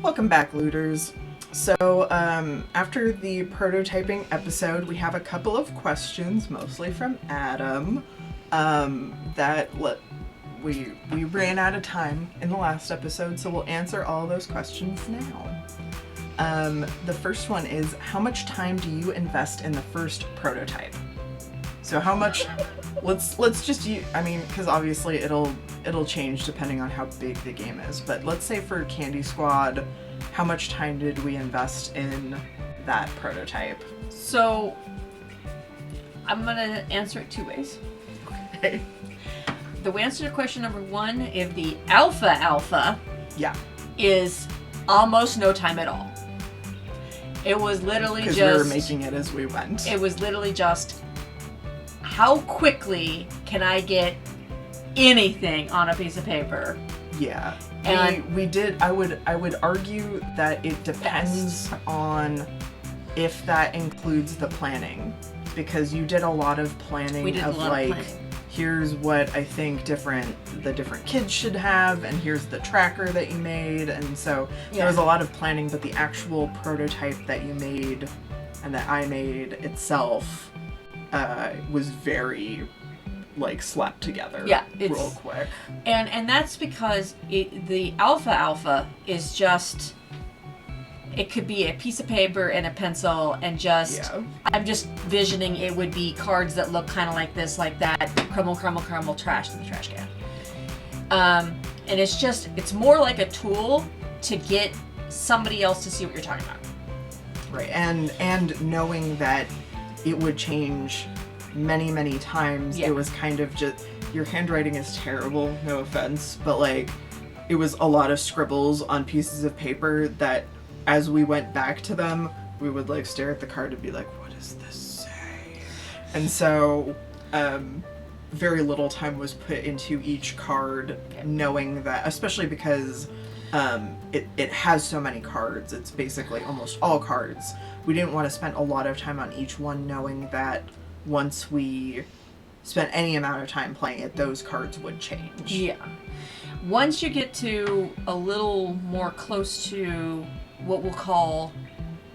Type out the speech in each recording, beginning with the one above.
Welcome back, looters. So, after the prototyping episode, we have a couple of questions, mostly from Adam, we ran out of time in the last episode, so we'll answer all those questions now. The first one is, how much time do you invest in the first prototype? So how much, let's just use, because obviously it'll change depending on how big the game is, but let's say for Candy Squad, how much time did we invest in that prototype? So, I'm gonna answer it two ways. Okay. The answer to question number one, if the alpha Yeah. is almost no time at all. It was literally just... Because we were making it as we went. It was literally just, how quickly can I get anything on a piece of paper? Yeah. And we did, I would argue that it depends on if that includes the planning. Because you did a lot of planning of like, here's what I think the different kids should have, and here's the tracker that you made, and so there was a lot of planning, but the actual prototype that you made and that I made itself was very like slapped together real quick. And that's because the alpha is just, it could be a piece of paper and a pencil and just, I'm just visioning it would be cards that look kind of like this, like that, crumble, trash in the trash can. And it's more like a tool to get somebody else to see what you're talking about. Right, and knowing that it would change many times, it was kind of just, your handwriting is terrible, no offense, but like, it was a lot of scribbles on pieces of paper that as we went back to them, we would like stare at the card and be like, what does this say? And so, very little time was put into each card, knowing that, especially because it has so many cards, it's basically almost all cards. We didn't want to spend a lot of time on each one, knowing that once we spent any amount of time playing it, those cards would change. Yeah. Once you get to a little more close to what we'll call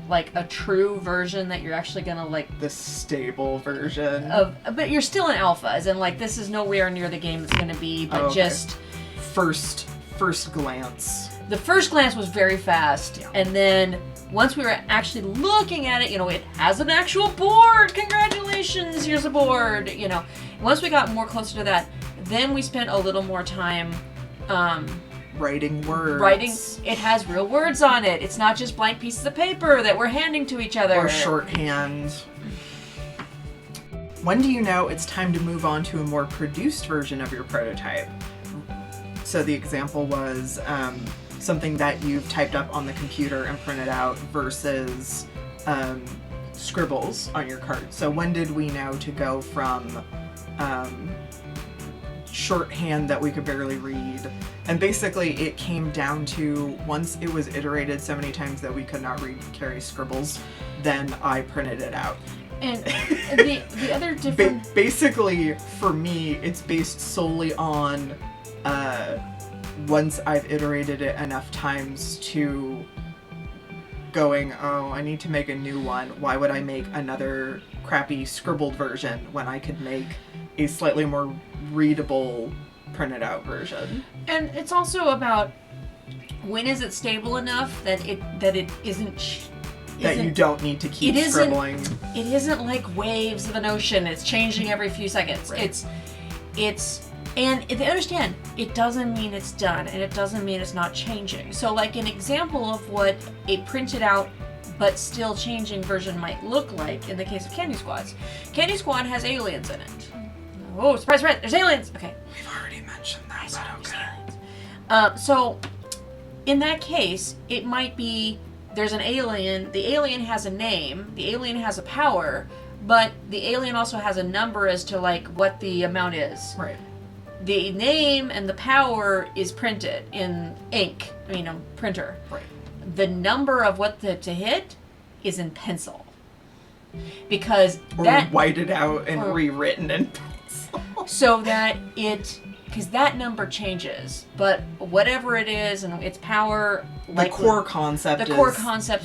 like a true version that you're actually gonna like... The stable version. But you're still in alpha, as in like this is nowhere near the game it's gonna be, but just... First glance. The first glance was very fast, and then once we were actually looking at it, it has an actual board! Congratulations, here's a board! Once we got more closer to that, then we spent a little more time writing words. It has real words on it. It's not just blank pieces of paper that we're handing to each other. Or shorthand. When do you know it's time to move on to a more produced version of your prototype? So the example was something that you've typed up on the computer and printed out versus scribbles on your card. So when did we know to go from shorthand that we could barely read? And basically it came down to, once it was iterated so many times that we could not read Kari's scribbles, then I printed it out. And the other different... Basically, for me, it's based solely on once I've iterated it enough times to going, oh, I need to make a new one. Why would I make another crappy scribbled version when I could make a slightly more readable printed out version? And it's also about, when is it stable enough that it isn't that you don't need to keep scribbling. It isn't like waves of an ocean. It's changing every few seconds. Right. And they understand, it doesn't mean it's done, and it doesn't mean it's not changing. So like an example of what a printed out but still changing version might look like in the case of Candy Squads. Candy Squad has aliens in it. Oh, surprise, there's aliens! Okay. We've already mentioned that, but okay. So, in that case, it might be, there's an alien, the alien has a name, the alien has a power, but the alien also has a number as to like what the amount is. Right. The name and the power is printed in ink, printer. Right. The number of what to hit is in pencil. Because or that... whited out and rewritten in pencil. So that it because that number changes, but whatever it is and its power, the core concept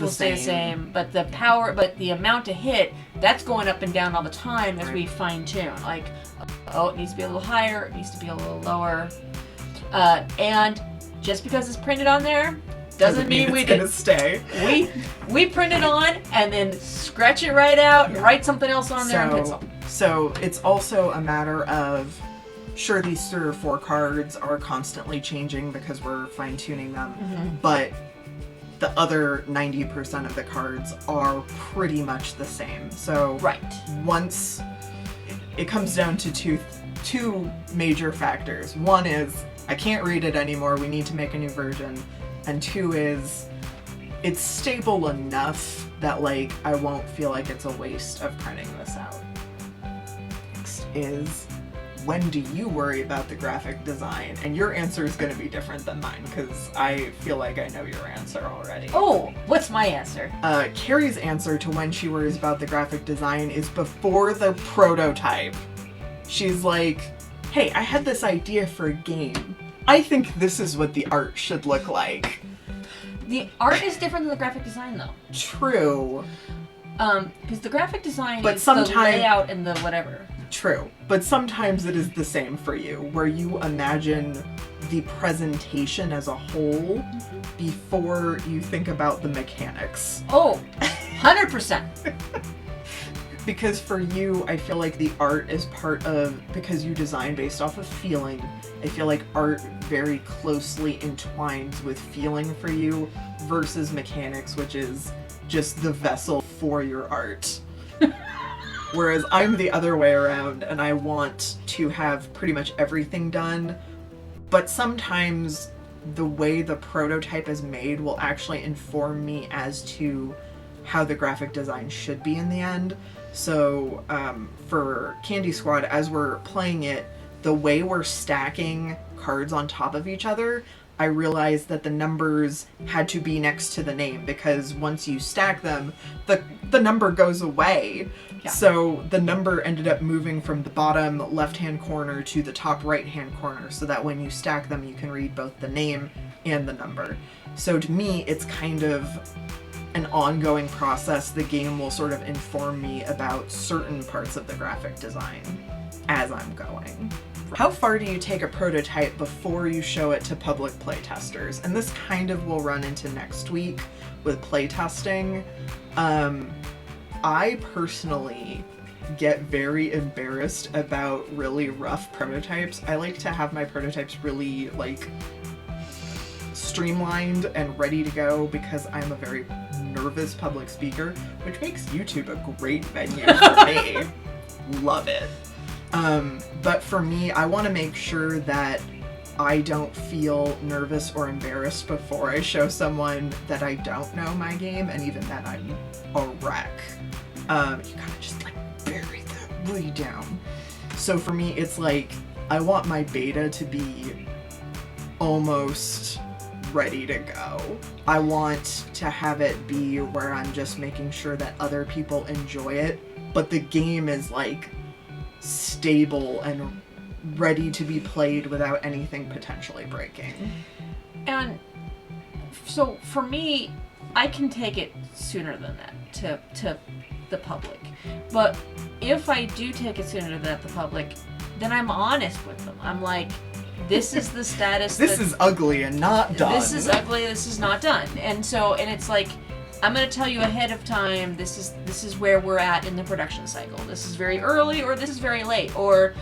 will stay the same, but the amount to hit, that's going up and down all the time as we fine tune. Like, it needs to be a little higher, it needs to be a little lower, and just because it's printed on there doesn't mean it's gonna stay. We print it on and then scratch it right out and write something else on there and pencil. So it's also a matter of, sure, these 3 or 4 cards are constantly changing because we're fine-tuning them, but the other 90% of the cards are pretty much the same. So once it comes down to two major factors. One is, I can't read it anymore, we need to make a new version. And 2 is, it's stable enough that, like, I won't feel like it's a waste of printing this out. Next is, when do you worry about the graphic design? And your answer is going to be different than mine, because I feel like I know your answer already. Oh, what's my answer? Kari's answer to when she worries about the graphic design is before the prototype. She's like, hey, I had this idea for a game. I think this is what the art should look like. The art is different than the graphic design, though. True. Because the graphic design is the layout and the whatever. True. But sometimes it is the same for you, where you imagine the presentation as a whole before you think about the mechanics. Oh, 100%. Because for you, I feel like the art is part of, because you design based off of feeling, I feel like art very closely entwines with feeling for you versus mechanics, which is just the vessel for your art. Whereas I'm the other way around, and I want to have pretty much everything done, but sometimes the way the prototype is made will actually inform me as to how the graphic design should be in the end. So for Candy Squad, as we're playing it, the way we're stacking cards on top of each other, I realized that the numbers had to be next to the name, because once you stack them, the number goes away. Yeah. So the number ended up moving from the bottom left-hand corner to the top right-hand corner, so that when you stack them, you can read both the name and the number. So to me, it's kind of an ongoing process. The game will sort of inform me about certain parts of the graphic design as I'm going. How far do you take a prototype before you show it to public playtesters? And this kind of will run into next week with playtesting. I personally get very embarrassed about really rough prototypes. I like to have my prototypes really, like, streamlined and ready to go, because I'm a very nervous public speaker, which makes YouTube a great venue for me. Love it. But for me, I want to make sure that I don't feel nervous or embarrassed before I show someone that I don't know my game, and even then I'm a wreck. You gotta just, like, bury that way down. So for me, it's like, I want my beta to be almost ready to go. I want to have it be where I'm just making sure that other people enjoy it, but the game is, like, stable and ready to be played without anything potentially breaking. And so for me, I can take it sooner than that to the public. But if I do take it sooner than that to the public, then I'm honest with them. I'm like, this is the status. This is ugly and not done. This is ugly, this is not done. And it's like, I'm going to tell you ahead of time, this is where we're at in the production cycle. This is very early, or this is very late, or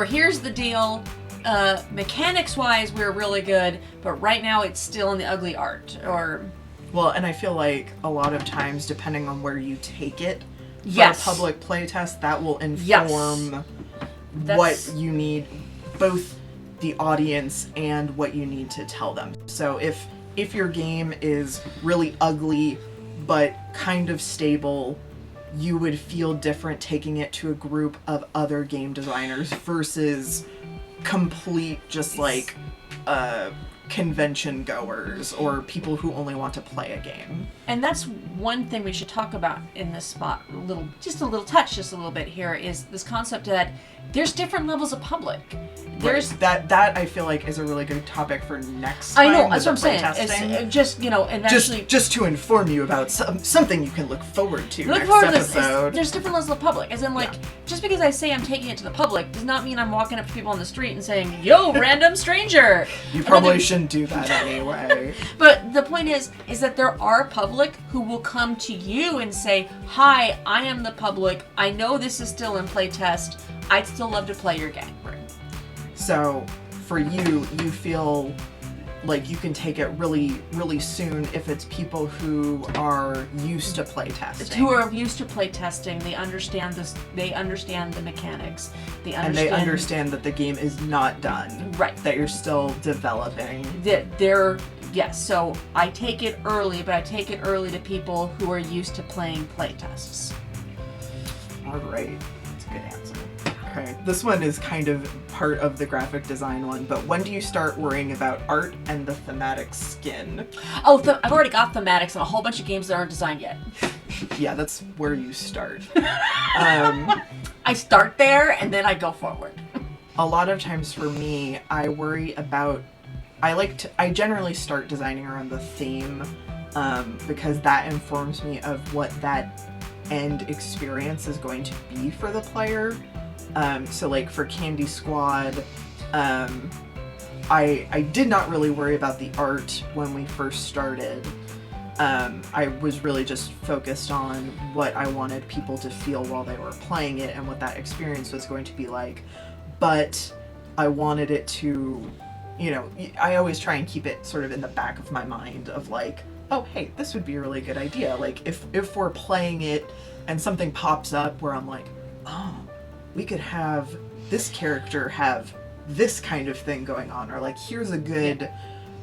here's the deal, mechanics-wise we're really good, but right now it's still in the ugly art, or... Well, and I feel like a lot of times, depending on where you take it for a public playtest, that will inform what you need, both the audience and what you need to tell them. So if your game is really ugly but kind of stable, you would feel different taking it to a group of other game designers versus complete, just like convention goers or people who only want to play a game. And that's one thing we should talk about in this spot, just a little bit here, is this concept that there's different levels of public. There's that I feel like is a really good topic for next time. I know, that's what I'm saying. It's just, and actually just to inform you about something you can look forward to next episode. There's different levels of public, as in just because I say I'm taking it to the public does not mean I'm walking up to people on the street and saying, "Yo, random stranger." You probably shouldn't do that anyway. But the point is that there are public who will come to you and say, "Hi, I am the public. I know this is still in playtest. I'd still love to play your game." Right. So, for you feel like you can take it really, really soon if it's people who are used to playtesting. Who are used to playtesting. They understand this. They understand the mechanics. They understand that the game is not done. Right. That you're still developing. Yes, so I take it early, but I take it early to people who are used to playing playtests. All right. That's a good answer. Okay. This one is kind of part of the graphic design one, but when do you start worrying about art and the thematic skin? Oh, I've already got thematics in a whole bunch of games that aren't designed yet. Yeah, that's where you start. I start there, and then I go forward. A lot of times for me, I worry about... I generally start designing around the theme, because that informs me of what that end experience is going to be for the player. So like for Candy Squad, I did not really worry about the art when we first started. I was really just focused on what I wanted people to feel while they were playing it and what that experience was going to be like. But I wanted it to, I always try and keep it sort of in the back of my mind of like, oh, hey, this would be a really good idea. Like if we're playing it and something pops up where I'm like, oh, we could have this character have this kind of thing going on, or like, here's a good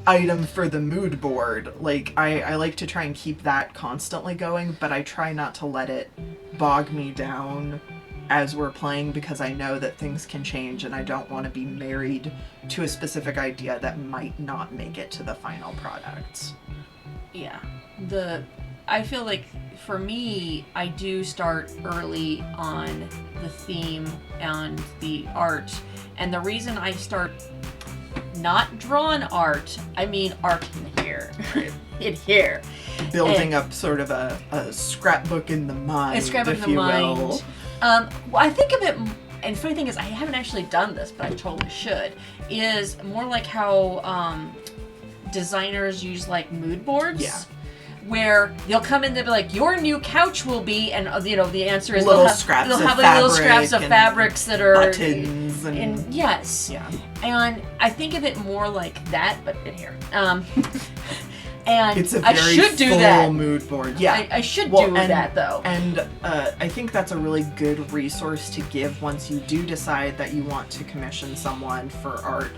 item for the mood board. Like, I like to try and keep that constantly going, but I try not to let it bog me down as we're playing, because I know that things can change and I don't want to be married to a specific idea that might not make it to the final product. Yeah. I feel like for me, I do start early on the theme and the art. And the reason I start not drawn art, I mean art in here. Right. In here. Building up sort of a scrapbook in the mind, a scrapbook if in the you mind. will. Well, I think of it, and the funny thing is, I haven't actually done this, but I totally should, is more like how designers use like mood boards. Yeah. Where they'll come in, they'll be like, your new couch will be, and the answer is little they'll have like little scraps of fabrics that are buttons and yes. Yeah. And I think of it more like that, but in here. And it's a I very should do full that. mood board. Yeah, I should do that though. And I think that's a really good resource to give once you do decide that you want to commission someone for art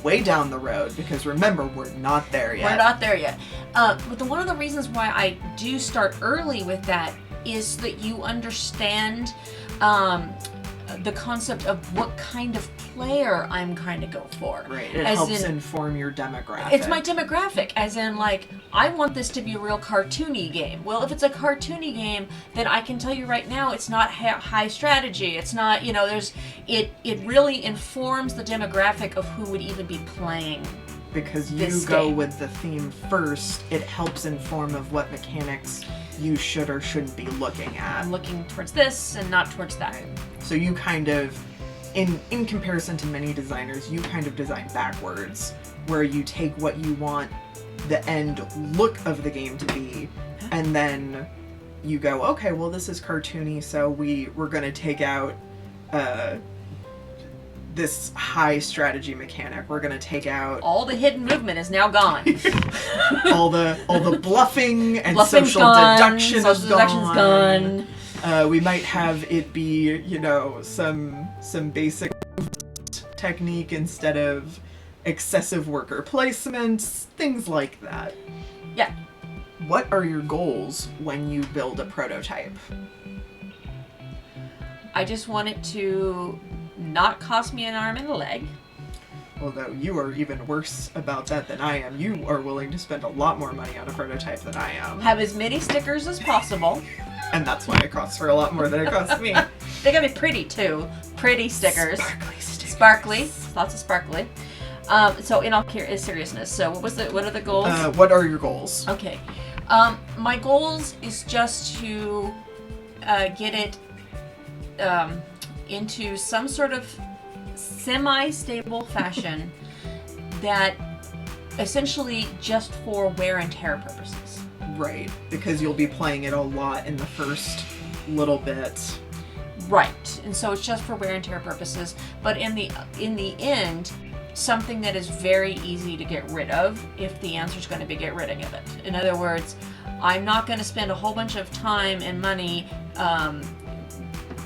way down the road, because remember, we're not there yet. We're not there yet. But one of the reasons why I do start early with that is that you understand the concept of what kind of player I'm trying to go for. Right. It helps inform your demographic. It's my demographic, as in, like, I want this to be a real cartoony game. Well, if it's a cartoony game, then I can tell you right now it's not high strategy. It's not, it really informs the demographic of who would even be playing. Because you go with the theme first, it helps inform of what mechanics you should or shouldn't be looking at. I'm looking towards this and not towards that. So you kind of, in comparison to many designers, you kind of design backwards, where you take what you want the end look of the game to be, and then you go, okay, well, this is cartoony, so we're going to take out this high strategy mechanic. We're going to take out... all the hidden movement is now gone. all the bluffing and Bluffing's social gone, deduction is social deduction's gone. We might have it be, some basic technique instead of excessive worker placements, things like that. Yeah. What are your goals when you build a prototype? I just want it to not cost me an arm and a leg. although you are even worse about that than I am. You are willing to spend a lot more money on a prototype than I am. Have as many stickers as possible. And that's why it costs her a lot more than it costs me. They gotta be pretty too. Pretty stickers. Sparkly stickers. Sparkly. Lots of sparkly. So in all seriousness, so what are the goals? What are your goals? Okay. My goals is just to get it into some sort of semi-stable fashion that essentially just for wear and tear purposes. Right, because you'll be playing it a lot in the first little bit. Right, and so it's just for wear and tear purposes, but in the end, something that is very easy to get rid of if the answer is going to be get rid of it. In other words, I'm not going to spend a whole bunch of time and money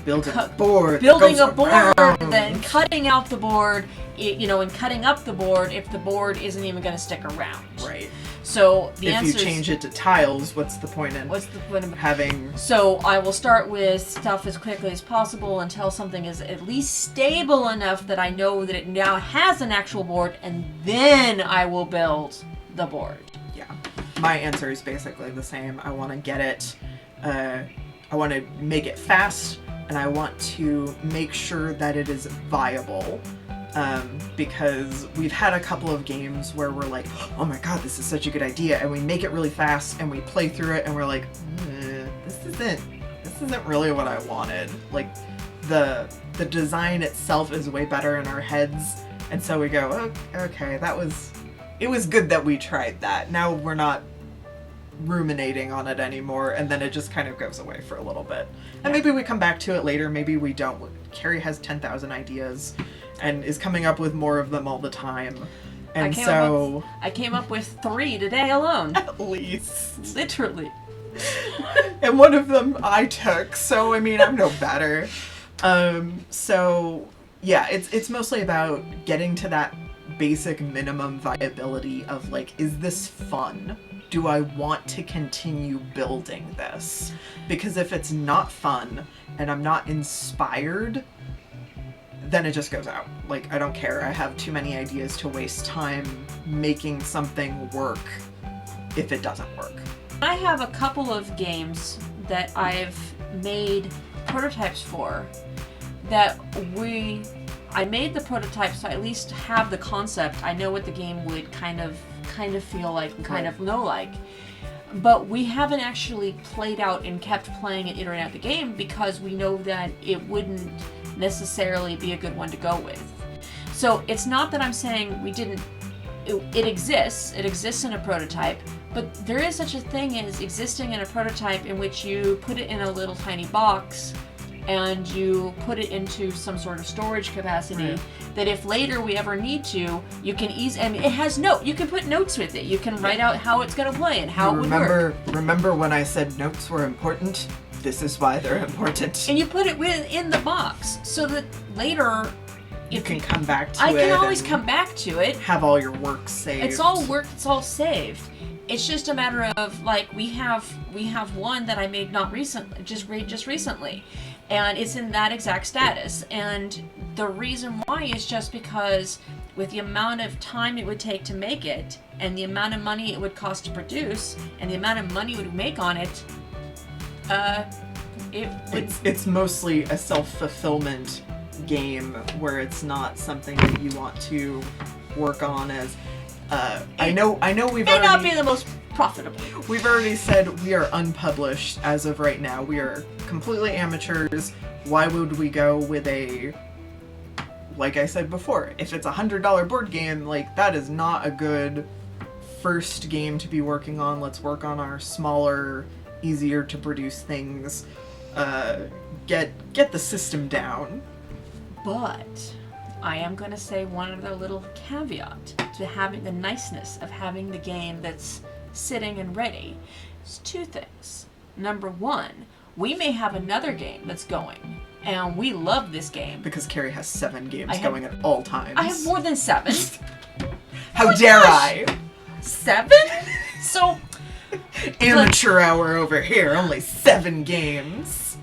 building a board, then cutting out the board, and cutting up the board if the board isn't even going to stick around. Right. So the answer if you change it to tiles, what's the point in having? So I will start with stuff as quickly as possible until something is at least stable enough that I know that it now has an actual board, and then I will build the board. Yeah. My answer is basically the same. I want to get it, I want to make it fast, and I want to make sure that it is viable. Because we've had a couple of games where we're like, oh my god, this is such a good idea, and we make it really fast, and we play through it, and we're like, this isn't really what I wanted. Like, the design itself is way better in our heads, and so we go, oh, okay, it was good that we tried that. Now we're not ruminating on it anymore, and then it just kind of goes away for a little bit. And maybe we come back to it later, maybe we don't. Kari has 10,000 ideas and is coming up with more of them all the time. And I came up with 3 today alone. At least. Literally. And one of them I took, so I mean, I'm no better. So yeah, it's mostly about getting to that basic minimum viability of like, is this fun? Do I want to continue building this? Because if it's not fun and I'm not inspired, then it just goes out. Like, I don't care. I have too many ideas to waste time making something work if it doesn't work. I have a couple of games that I've made prototypes for that I made the prototype so I at least have the concept. I know what the game would kind of feel like and kind of know like. But we haven't actually played out and kept playing and iterating out the game because we know that it wouldn't necessarily be a good one to go with. So it's not that I'm saying we didn't, it exists in a prototype, but there is such a thing as existing in a prototype in which you put it in a little tiny box and you put it into some sort of storage capacity that if later we ever need to, you can and it has you can put notes with it. You can write out how it's going to play and how it would work. Remember when I said notes were important? This is why they're important. And you put it in the box so that later you can come back to it. I can always come back to it. Have all your work saved. It's all work. It's all saved. It's just a matter of like we have one that I made just recently, and it's in that exact status. And the reason why is just because with the amount of time it would take to make it, and the amount of money it would cost to produce, and the amount of money it would make on it, it's mostly a self-fulfillment game where it's not something that you want to work on as. I know we've may already not be the most profitable. We've already said we are unpublished as of right now. We are completely amateurs. Why would we go with like I said before, if it's $100 board game, like that is not a good first game to be working on. Let's work on our smaller, easier to produce things. Get the system down. But I am going to say one other little caveat to having the niceness of having the game that's sitting and ready. It's 2 things. Number 1, we may have another game that's going, and we love this game. Because Kari has 7 games going at all times. I have more than 7. How dare I? 7? So... Amateur hour over here, only 7 games.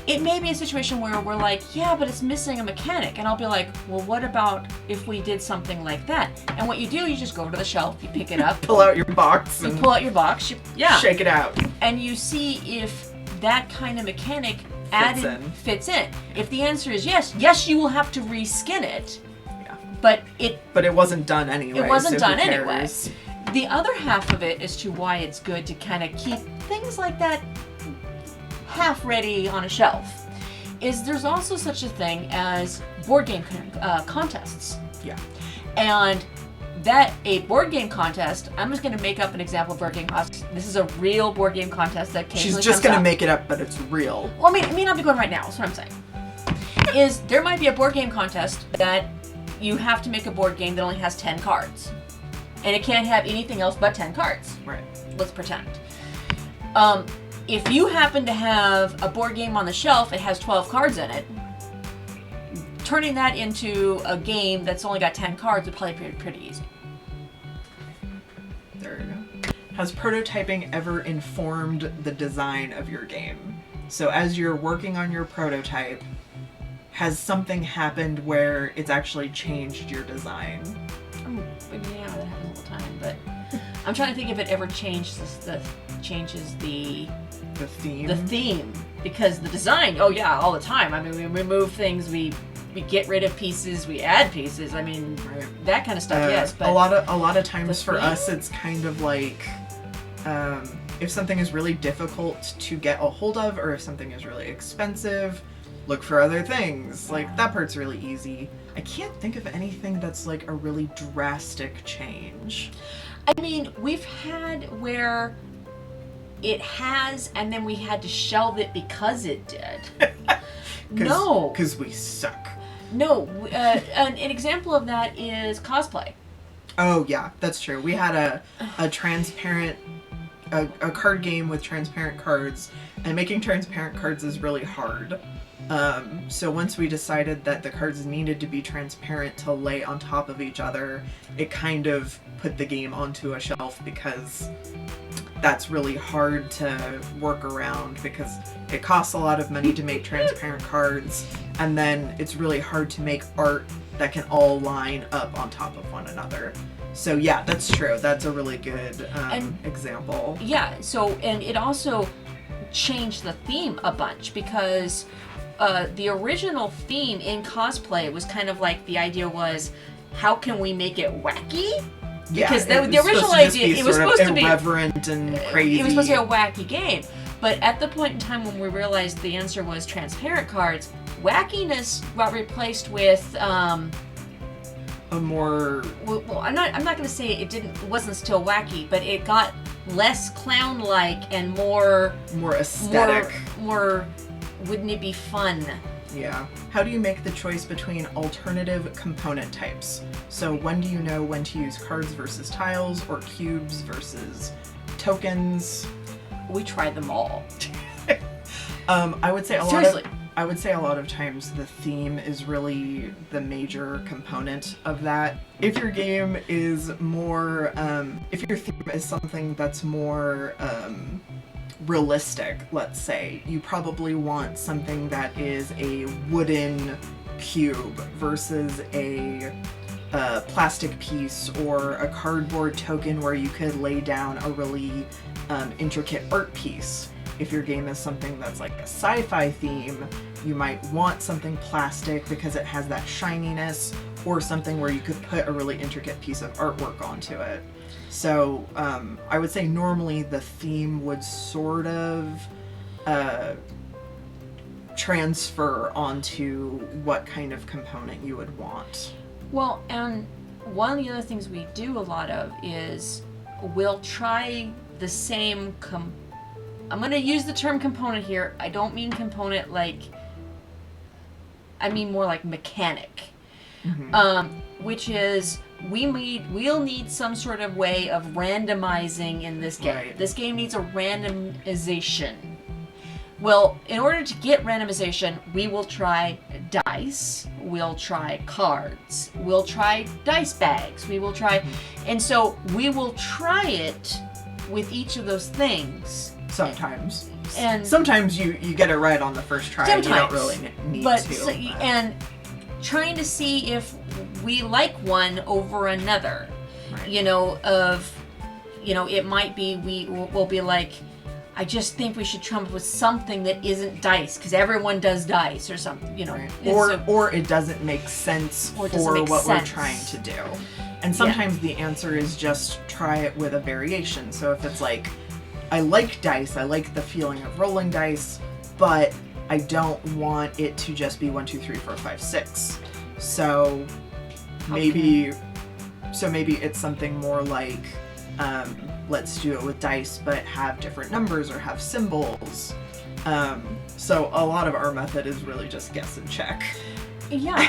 it may be a situation where we're like, yeah, but it's missing a mechanic. And I'll be like, well, what about if we did something like that? And what you do, you just go to the shelf, you pick it up. Pull out your box. You pull out your box. Shake it out. And you see if that kind of mechanic fits in. If the answer is yes, you will have to reskin it. Yeah. But it wasn't done anyway. It wasn't done anyway. The other half of it as to why it's good to kind of keep things like that half ready on a shelf is there's also such a thing as board game contests. Yeah. And that a board game contest, I'm just going to make up an example of board game contest. This is a real board game contest that occasionally She's just going to make it up, but it's real. Well, I mean, it may not be going right now, that's what I'm saying. Is there might be a board game contest that you have to make a board game that only has 10 cards. And it can't have anything else but 10 cards. Right. Let's pretend. If you happen to have a board game on the shelf, it has 12 cards in it, turning that into a game that's only got 10 cards would probably be pretty easy. There you go. Has prototyping ever informed the design of your game? So as you're working on your prototype, has something happened where it's actually changed your design? Oh, yeah, that happens all the time, but I'm trying to think if it ever changes changes the theme. The theme, because the design, oh yeah, all the time. I mean, we remove things, we get rid of pieces, we add pieces. I mean, right. That kind of stuff. Yes, but a lot of times for us, it's kind of like if something is really difficult to get a hold of, or if something is really expensive, look for other things. Like that part's really easy. I can't think of anything that's like a really drastic change. I mean, we've had where it has, and then we had to shelve it because it did. No. Because we suck. No. An example of that is cosplay. Oh, yeah, that's true. We had a transparent, a card game with transparent cards, and making transparent cards is really hard. So once we decided that the cards needed to be transparent to lay on top of each other, it kind of put the game onto a shelf because that's really hard to work around because it costs a lot of money to make transparent cards, and then it's really hard to make art that can all line up on top of one another. So yeah, that's true. That's a really good example. Yeah, so, and it also changed the theme a bunch because the original theme in cosplay was kind of like, the idea was, how can we make it wacky? Because yeah, the original idea, it was supposed to be irreverent and crazy. It was supposed to be a wacky game. But at the point in time when we realized the answer was transparent cards, wackiness got replaced with a more. Well, I'm not going to say it wasn't still wacky, but it got less clown-like and more aesthetic. More wouldn't it be fun? Yeah. How do you make the choice between alternative component types? So when do you know when to use cards versus tiles, or cubes versus tokens? We tried them all. I would say Seriously. I would say a lot of times the theme is really the major component of that. If your game is more, if your theme is something that's more realistic, let's say, you probably want something that is a wooden cube versus a plastic piece or a cardboard token where you could lay down a really intricate art piece. If your game is something that's like a sci-fi theme, you might want something plastic because it has that shininess, or something where you could put a really intricate piece of artwork onto it. So I would say normally the theme would sort of transfer onto what kind of component you would want. Well, and one of the other things we do a lot of is we'll try the same I'm going to use the term component here. I don't mean component like, I mean more like mechanic. Mm-hmm. Which is we'll need some sort of way of randomizing in this game. Right. This game needs a randomization. Well, in order to get randomization, we will try dice, we'll try cards, we'll try dice bags, we will try, and so we will try it with each of those things Sometimes. And sometimes you get it right on the first try. Sometimes. You don't really need to. And trying to see if we like one over another. Right. It might be we'll be like, I just think we should come up with something that isn't dice because everyone does dice or something, Right. Or it doesn't make sense for what we're trying to do. And sometimes the answer is just try it with a variation. So if it's like, I like dice, I like the feeling of rolling dice, but I don't want it to just be 1, 2, 3, 4, 5, 6. So maybe it's something more like, let's do it with dice, but have different numbers or have symbols. So a lot of our method is really just guess and check. Yeah,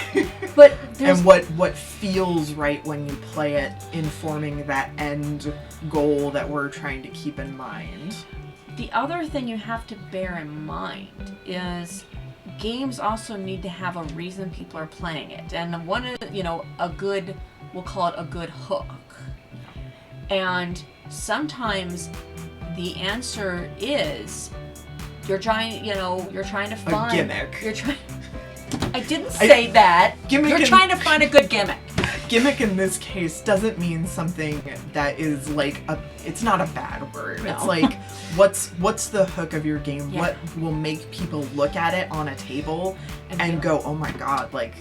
but and what feels right when you play it, informing that end goal that we're trying to keep in mind. The other thing you have to bear in mind is games also need to have a reason people are playing it, and we'll call it a good hook. And sometimes the answer is you're trying to find a gimmick. I didn't say that. You're trying to find a good gimmick. Gimmick in this case doesn't mean something that is like it's not a bad word. No. It's like what's the hook of your game? Yeah. What will make people look at it on a table and go, "Oh my god," like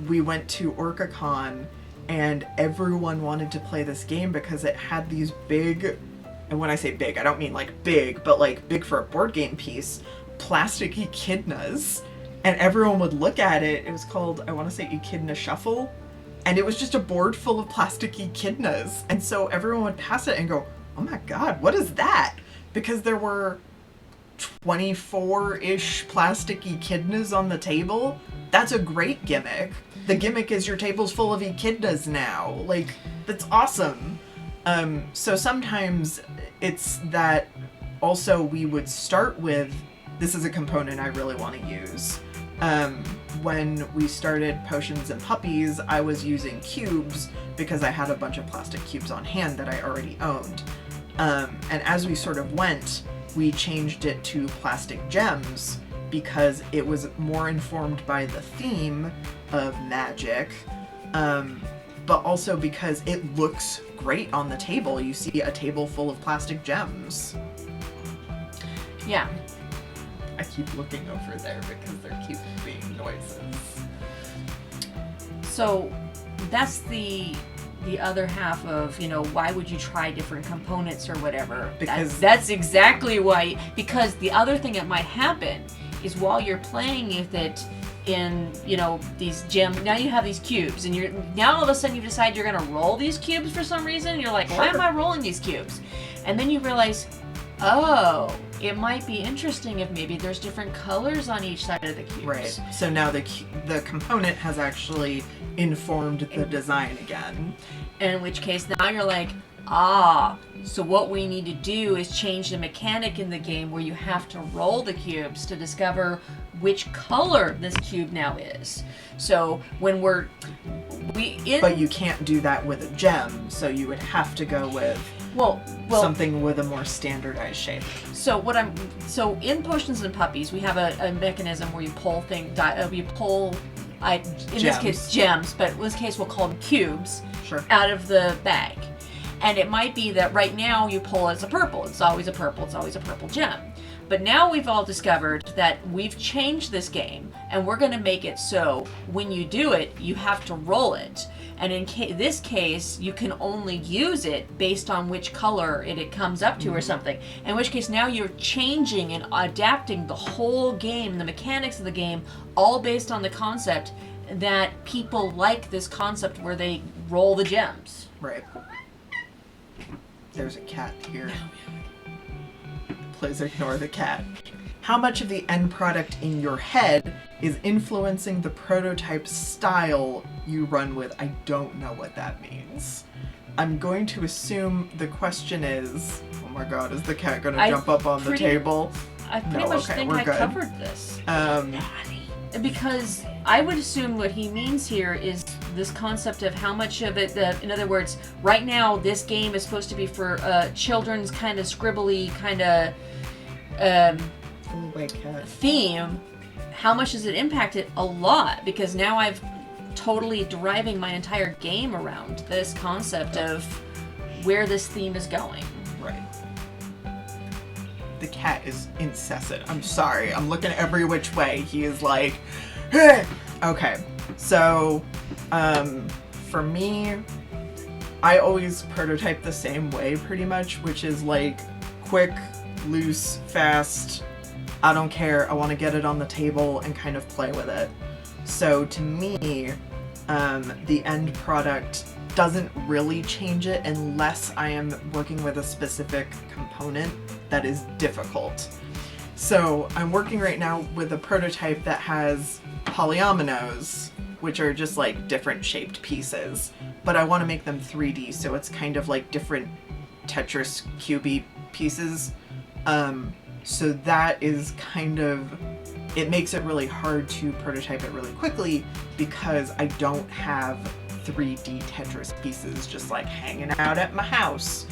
we went to OrcaCon and everyone wanted to play this game because it had these big, and when I say big, I don't mean like big, but like big for a board game piece, plasticky echidnas. And everyone would look at it. It was called, I want to say, Echidna Shuffle. And it was just a board full of plastic echidnas. And so everyone would pass it and go, oh my god, what is that? Because there were 24-ish plastic echidnas on the table. That's a great gimmick. The gimmick is your table's full of echidnas now. Like, that's awesome. So sometimes it's that also we would start with, this is a component I really want to use. When we started Potions and Puppies, I was using cubes because I had a bunch of plastic cubes on hand that I already owned. And as we sort of went, we changed it to plastic gems because it was more informed by the theme of magic, but also because it looks great on the table. You see a table full of plastic gems. Yeah. I keep looking over there because there keep being noises. So that's the other half of, why would you try different components or whatever? Because that's exactly why. Because the other thing that might happen is while you're playing with it in, these gems, now you have these cubes, and now all of a sudden you decide you're going to roll these cubes for some reason. And you're like, why am I rolling these cubes? And then you realize, oh, it might be interesting if maybe there's different colors on each side of the cubes. Right. So now the component has actually informed the design again. In which case now you're like, so what we need to do is change the mechanic in the game where you have to roll the cubes to discover which color this cube now is. So when but you can't do that with a gem, so you would have to go with something with a more standardized shape. So in Potions and Puppies, we have a mechanism where you pull this case gems, but in this case we'll call them cubes, out of the bag. And it might be that right now you pull as a purple. It's always a purple gem. But now we've all discovered that we've changed this game, and we're going to make it so when you do it, you have to roll it. And in this case, you can only use it based on which color it comes up to or something. In which case, now you're changing and adapting the whole game, the mechanics of the game, all based on the concept that people like this concept where they roll the gems. Right. There's a cat here. Please ignore the cat. How much of the end product in your head is influencing the prototype style you run with? I don't know what that means. I'm going to assume the question is, oh my god, is the cat going to jump up on the table? I pretty much think I covered this. Because I would assume what he means here is this concept of how much of it, in other words, right now this game is supposed to be for children's kind of scribbly kind of theme. How much has it impacted? A lot, because now I've totally deriving my entire game around this concept of where this theme is going. Right. The cat is incessant. I'm sorry. I'm looking every which way. He is like, hey! Okay. So, for me, I always prototype the same way pretty much, which is like quick, loose, fast. I don't care. I want to get it on the table and kind of play with it. So to me, the end product doesn't really change it unless I am working with a specific component that is difficult. So I'm working right now with a prototype that has polyominoes, which are just like different shaped pieces, but I want to make them 3D, so it's kind of like different Tetris cubey pieces. So that is kind of, it makes it really hard to prototype it really quickly because I don't have 3D Tetris pieces just like hanging out at my house.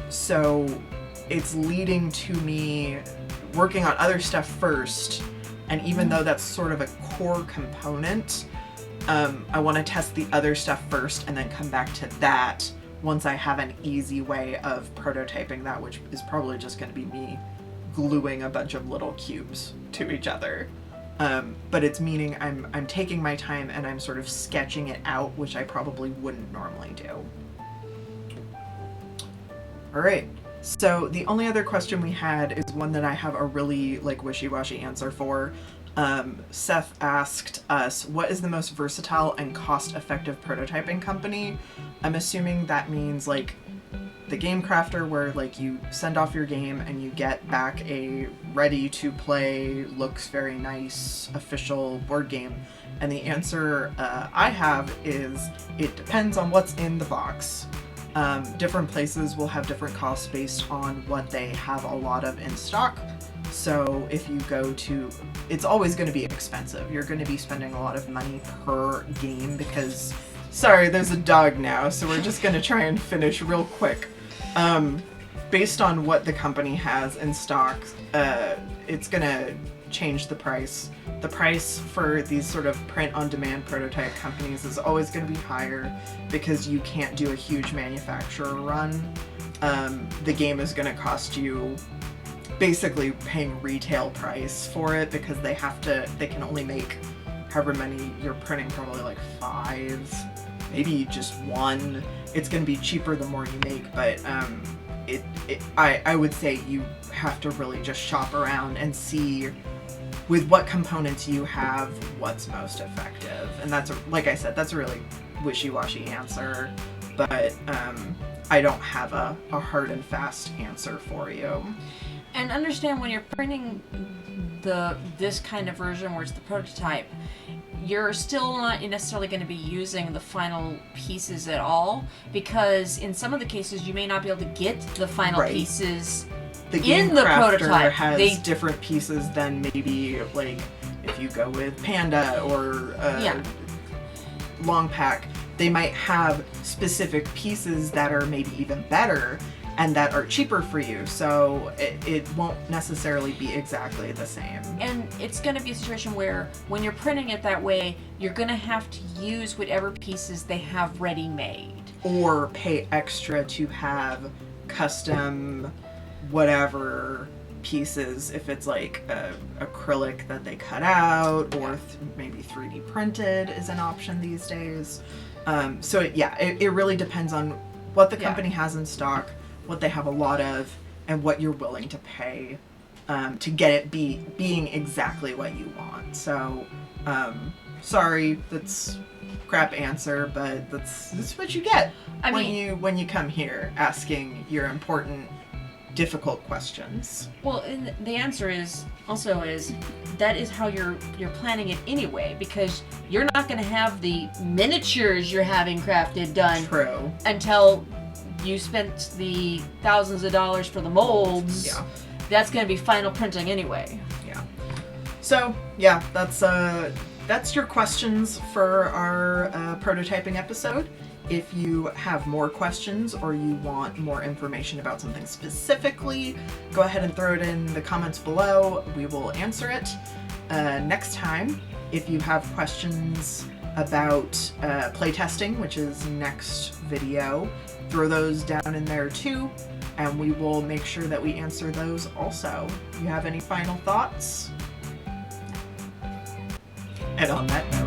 So it's leading to me working on other stuff first, and even though that's sort of a core component, I want to test the other stuff first and then come back to that once I have an easy way of prototyping that, which is probably just going to be me gluing a bunch of little cubes to each other. But it's meaning I'm taking my time and I'm sort of sketching it out, which I probably wouldn't normally do. All right. So the only other question we had is one that I have a really like wishy-washy answer for. Seth asked us, what is the most versatile and cost-effective prototyping company? I'm assuming that means like the Game Crafter, where like you send off your game and you get back a ready to play, looks very nice, official board game. And the answer I have is it depends on what's in the box. Different places will have different costs based on what they have a lot of in stock. So if you go to, it's always going to be expensive. You're going to be spending a lot of money per game because, sorry, there's a dog now, so we're just going to try and finish real quick. Based on what the company has in stock, it's going to change the price. The price for these sort of print-on-demand prototype companies is always going to be higher because you can't do a huge manufacturer run. The game is going to cost you basically paying retail price for it because they can only make however many you're printing, probably like 5, maybe just 1. It's going to be cheaper the more you make, but I would say you have to really just shop around and see with what components you have what's most effective. And that's, like I said, that's a really wishy-washy answer, but I don't have a hard and fast answer for you. And understand when you're printing this kind of version where it's the prototype, you're still not necessarily going to be using the final pieces at all, because in some of the cases you may not be able to get the final pieces in the prototype. Has different pieces than maybe like if you go with Panda or Long Pack. They might have specific pieces that are maybe even better and that are cheaper for you, so it won't necessarily be exactly the same. And it's going to be a situation where when you're printing it that way, you're going to have to use whatever pieces they have ready-made. Or pay extra to have custom whatever pieces, if it's like acrylic that they cut out, or maybe 3D printed is an option these days. So it really depends on what the company has in stock, what they have a lot of, and what you're willing to pay to get it being exactly what you want. So sorry, that's crap answer, but that's what you get when you come here asking your important, difficult questions. Well, and the answer is that is how you're planning it anyway, because you're not going to have the miniatures you're having crafted done until you spent the thousands of dollars for the molds. Yeah. That's going to be final printing anyway. Yeah. So, that's that's your questions for our prototyping episode. If you have more questions or you want more information about something specifically, go ahead and throw it in the comments below. We will answer it. Next time, if you have questions about playtesting, which is next video, throw those down in there too, and we will make sure that we answer those also. You have any final thoughts? And on that note,